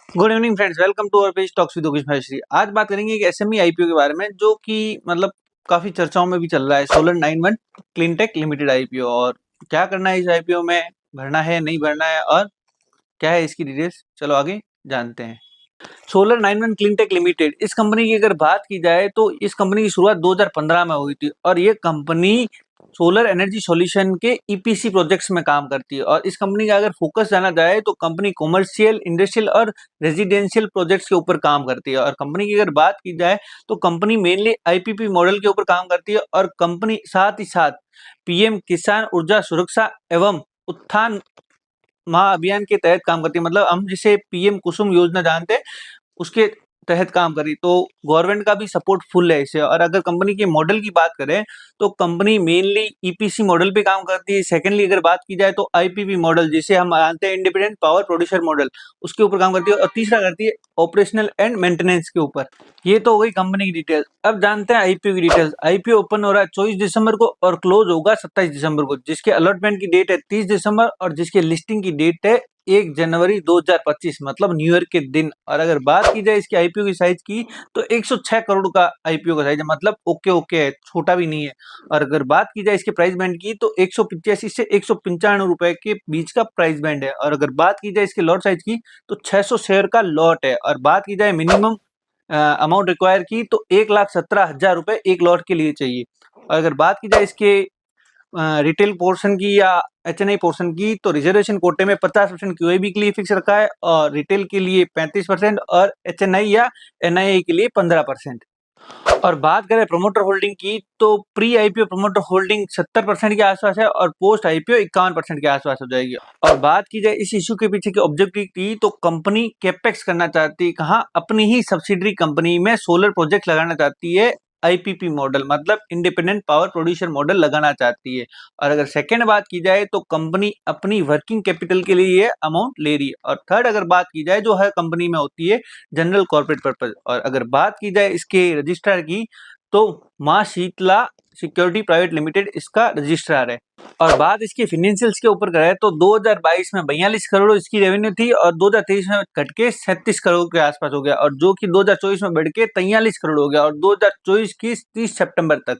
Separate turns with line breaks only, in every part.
Good evening friends, welcome to our page talks with Yogesh Maheshwari. आज बात करेंगे एक एसएमई आईपीओ के बारे में जो कि मतलब काफी चर्चाओं में भी चल रहा है। Solar 91 cleantech limited IPO. और क्या करना है इस आईपीओ में, भरना है नहीं भरना है और क्या है इसकी डिटेल्स, चलो आगे जानते हैं। सोलर 91 क्लीनटेक लिमिटेड, इस कंपनी की अगर बात की जाए तो इस कंपनी की शुरुआत 2015 में हुई थी और ये कंपनी सोलर एनर्जी सॉल्यूशन के ईपीसी प्रोजेक्ट्स में काम करती है। और इस कंपनी का अगर फोकस जाना जाए तो कंपनी कॉमर्शियल, इंडस्ट्रियल और रेजिडेंशियल प्रोजेक्ट्स के ऊपर काम करती है। और कंपनी की अगर बात की जाए तो कंपनी मेनली आईपीपी मॉडल के ऊपर काम करती है और कंपनी साथ ही साथ पीएम किसान ऊर्जा सुरक्षा एवं उत्थान महाअभियान के तहत काम करती है। मतलब हम जिसे पीएम कुसुम योजना जानते हैं उसके तहत काम करी, तो गवर्नमेंट का भी सपोर्ट फुल है इसे। और अगर कंपनी के मॉडल की बात करें तो कंपनी मेनली ईपीसी मॉडल पे काम करती है। सेकेंडली अगर बात की जाए तो आईपीपी मॉडल, जिसे हम जानते हैं इंडिपेंडेंट पावर प्रोड्यूसर मॉडल, उसके ऊपर काम करती है। और तीसरा करती है ऑपरेशनल एंड मेंटेनेंस के ऊपर। ये तो हो गई कंपनी की डिटेल्स। अब जानते हैं आईपीओ की डिटेल्स। आईपीओ ओपन हो रहा है 24 दिसंबर को और क्लोज होगा 27 दिसंबर को, जिसके अलॉटमेंट की डेट है 30 दिसंबर और जिसके लिस्टिंग की डेट है 1 जनवरी 2025, मतलब न्यू ईयर के दिन। और अगर बात की जाए इसकी आईपीओ की साइज की तो 106 करोड़ का आईपीओ का साइज है, मतलब ओके ओके है, छोटा भी नहीं है। और अगर बात की जाए इसके प्राइस बैंड की तो 185 से 195 रुपए के बीच का प्राइस बैंड है। और अगर बात की जाए इसके लॉट साइज की तो 600 शेयर का लॉट है। और बात की जाए मिनिमम अमाउंट रिक्वायर की तो 1,17,000 रुपए एक लॉट के लिए चाहिए। और अगर बात की जाए इसके रिटेल पोर्शन की या एचएनआई पोर्शन की तो रिजर्वेशन कोटे में 50% क्यूआईबी के लिए फिक्स रखा है और रिटेल के लिए 35% और एचएनआई या एनआईआई के लिए 15%। और बात करें प्रमोटर होल्डिंग की तो प्री आईपीओ प्रमोटर होल्डिंग 70% के आसपास है और पोस्ट आईपीओ 51% के आसपास हो जाएगी। और बात की जाए इस इश्यू के पीछे के ऑब्जेक्टिव की तो कंपनी कैपेक्स करना चाहती है कहाँ, अपनी ही सब्सिडरी कंपनी में सोलर प्रोजेक्ट लगाना चाहती है। आईपीपी मॉडल मतलब इंडिपेंडेंट पावर प्रोड्यूसर मॉडल लगाना चाहती है। और अगर सेकेंड बात की जाए तो कंपनी अपनी वर्किंग कैपिटल के लिए ये अमाउंट ले रही है। और थर्ड अगर बात की जाए जो हर कंपनी में होती है जनरल कॉर्पोरेट पर्पज। और अगर बात की जाए इसके रजिस्ट्रार की तो माँ शीतला सिक्योरिटी प्राइवेट लिमिटेड इसका रजिस्ट्रार है। और बात इसके फाइनेंशियल्स के ऊपर करें तो 2022 में 42 करोड़ इसकी रेवेन्यू थी और 2023 में घट के 37 करोड़ के आसपास हो गया, और जो कि 2024 में बढ़ के 43 करोड़ हो गया और 2024 की 30 सितंबर तक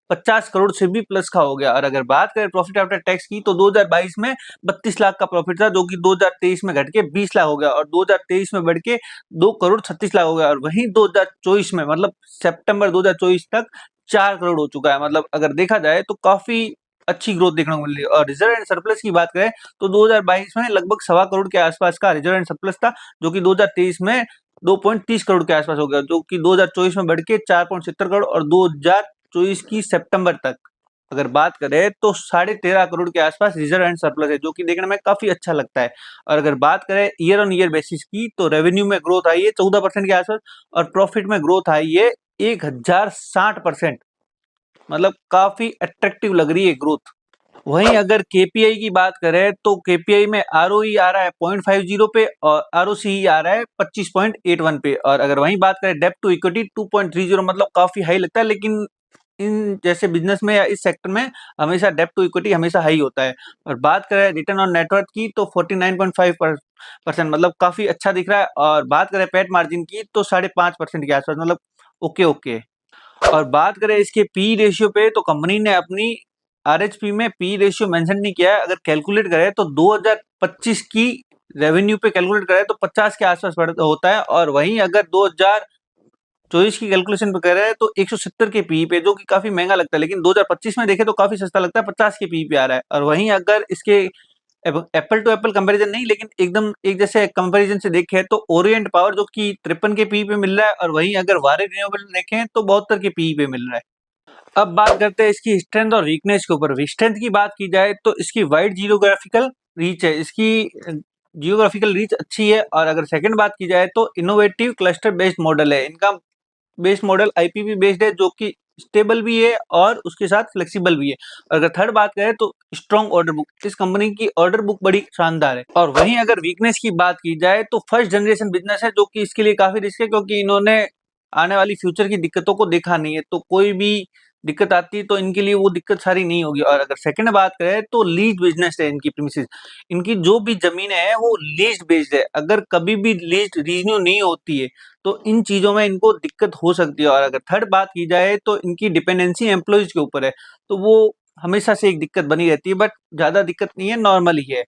50 करोड़ से भी प्लस का हो गया। और अगर बात करें प्रॉफिट आफ्टर टैक्स की तो 2022 में 32 लाख का प्रॉफिट था, जो कि 2023 में घट के 20 लाख हो गया और 2023 में बढ़ के 2 करोड़ 36 लाख हो गया। और वहीं 2024 में मतलब सितंबर 2024 तक 4 करोड़ हो चुका है। मतलब अगर देखा जाए तो काफी अच्छी ग्रोथ देखने को मिल रही है। और रिजर्व एंड सरप्लस की बात करें तो 2022 में लगभग 1.25 करोड़ के आसपास का रिजर्व एंड सरप्लस था, जो कि 2023 में 2.30 करोड़ के आसपास हो गया, जो कि 2024 में बढ़ के 4.70 करोड़ और 2024 की सितंबर तक अगर बात करें तो 13.5 करोड़ के आसपास रिजर्व एंड सरप्लस है, जो कि देखने में काफी अच्छा लगता है। और अगर बात करें ईयर ऑन ईयर बेसिस की तो रेवेन्यू में ग्रोथ आई है 14% के आसपास और प्रॉफिट में ग्रोथ आई है 1060%। मतलब काफी अट्रैक्टिव लग रही है ग्रोथ। वहीं अगर केपीआई की बात करें तो केपीआई में आरओई आ रहा है 0.50 पे और आरओसी आ रहा है 25.81 पे। और अगर वहीं बात करें डेब्ट टू इक्विटी 2.30, मतलब काफी हाई लगता है, लेकिन इन जैसे बिजनेस में या इस सेक्टर में हमेशा डेब्ट टू इक्विटी हमेशा हाई होता है। और बात करें रिटर्न ऑन नेटवर्थ की तो 49.5%, मतलब काफी अच्छा दिख रहा है। और बात करें पेट मार्जिन की तो 5.5% के आसपास, मतलब ओके ओके। और बात करें इसके पी रेशियो पे तो कंपनी ने अपनी आरएचपी में पी रेशियो मेंशन नहीं किया है। अगर कैलकुलेट करें तो 2025 की रेवेन्यू पे कैलकुलेट करें तो 50 के आसपास होता है। और वहीं अगर 2024 की कैलकुलेशन पे करें तो 170 के पी पे, जो कि काफी महंगा लगता है, लेकिन 2025 में देखें तो काफी सस्ता लगता है, 50 के पी पे आ रहा है। और वहीं अगर इसके एप्पल टू एप्पल कंपैरिजन नहीं, लेकिन एकदम एक जैसे कंपैरिजन से देखें तो ओरिएंट पावर जो कि 53 के पी पे मिल रहा है और वहीं अगर वारे रिन्यूएबल देखें तो 72 के पी पे मिल रहा है। अब बात करते हैं इसकी स्ट्रेंथ और वीकनेस के ऊपर। स्ट्रेंथ की बात की जाए तो इसकी वाइड जियोग्राफिकल रीच है, इसकी जियोग्राफिकल रीच अच्छी है। और अगर सेकंड बात की जाए तो इनोवेटिव क्लस्टर बेस्ड मॉडल है, इनका बेस्ड मॉडल आईपीवी बेस्ड है, जो कि स्टेबल भी है और उसके साथ फ्लेक्सिबल भी है। अगर थर्ड बात करें तो स्ट्रॉन्ग ऑर्डर बुक, इस कंपनी की ऑर्डर बुक बड़ी शानदार है। और वहीं अगर वीकनेस की बात की जाए तो फर्स्ट जनरेशन बिजनेस है, जो कि इसके लिए काफी रिस्क है, क्योंकि इन्होंने आने वाली फ्यूचर की दिक्कतों को देखा नहीं है। तो कोई भी दिक्कत आती है तो इनके लिए वो दिक्कत सारी नहीं होगी। और अगर सेकंड बात करें तो लीज बिजनेस है इनकी प्रीमिसेस, इनकी जो भी जमीन है वो लीज बेस्ड है। अगर कभी भी लीज रिन्यू नहीं होती है तो इन चीजों में इनको दिक्कत हो सकती है। और अगर थर्ड बात की जाए तो इनकी डिपेंडेंसी एम्प्लॉयज के ऊपर है, तो वो हमेशा से एक दिक्कत बनी रहती है, बट ज्यादा दिक्कत नहीं है, नॉर्मल ही है।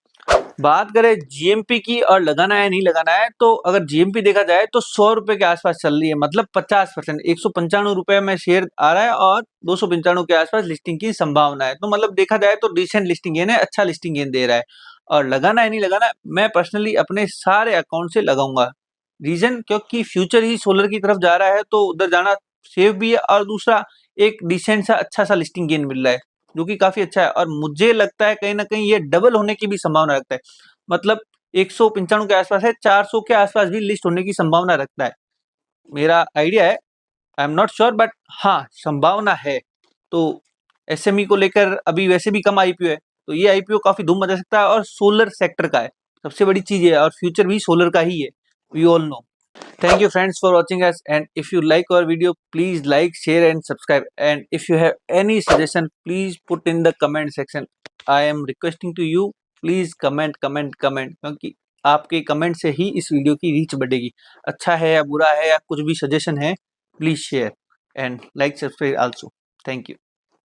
बात करें जीएमपी की और लगाना है नहीं लगाना है, तो अगर जीएमपी देखा जाए तो 100 रुपए के आसपास चल रही है, मतलब 50%, 195 रुपए में शेयर आ रहा है और 295 के आसपास लिस्टिंग की संभावना है। तो मतलब देखा जाए तो डिसेंट लिस्टिंग गेन है, अच्छा लिस्टिंग गेन दे रहा है। और लगाना है नहीं लगाना, मैं पर्सनली अपने सारे अकाउंट से लगाऊंगा। रीजन, क्योंकि फ्यूचर ही सोलर की तरफ जा रहा है, तो उधर जाना सेफ भी है, और दूसरा एक डिसेंट सा अच्छा सा लिस्टिंग गेन मिल रहा है, जो कि काफी अच्छा है। और मुझे लगता है कहीं ना कहीं ये डबल होने की भी संभावना रखता है, मतलब 195 के आसपास है, 400 के आसपास भी लिस्ट होने की संभावना रखता है। मेरा आइडिया है, I am not sure, but हाँ संभावना है। तो एसएमई को लेकर अभी वैसे भी कम आईपीओ है, तो ये आईपीओ काफी धूम मचा सकता है, और सोलर सेक्टर का है, सबसे बड़ी चीज है, और फ्यूचर भी सोलर का ही है, we all know. Thank you friends for watching us, and if you like our video please like, share and subscribe, and if you have any suggestion please put in the comment section. I am requesting to you, please comment comment comment, क्योंकि आपके comment से ही इस video की reach बढ़ेगी। अच्छा है या बुरा है या कुछ भी सजेशन है, please share and like subscribe also. Thank you.